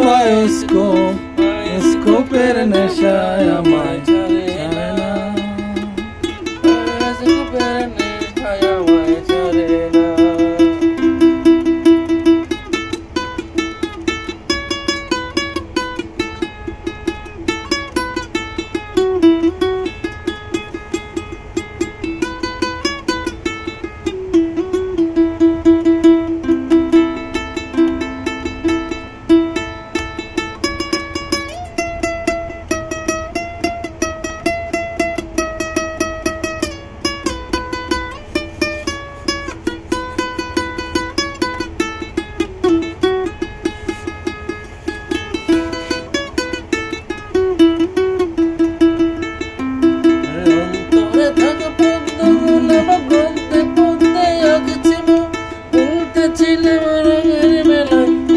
হাওয়ায় স্কোপের নেশায় আমায় ছাড়ে না, স্কোপের নেশায় আমায় ছাড়ে না।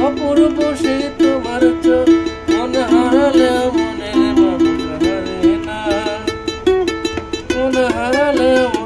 অপূর্ব সে তোমার চোখ, মন হারালেও মনের মানুষ হারে না, মন হারালেও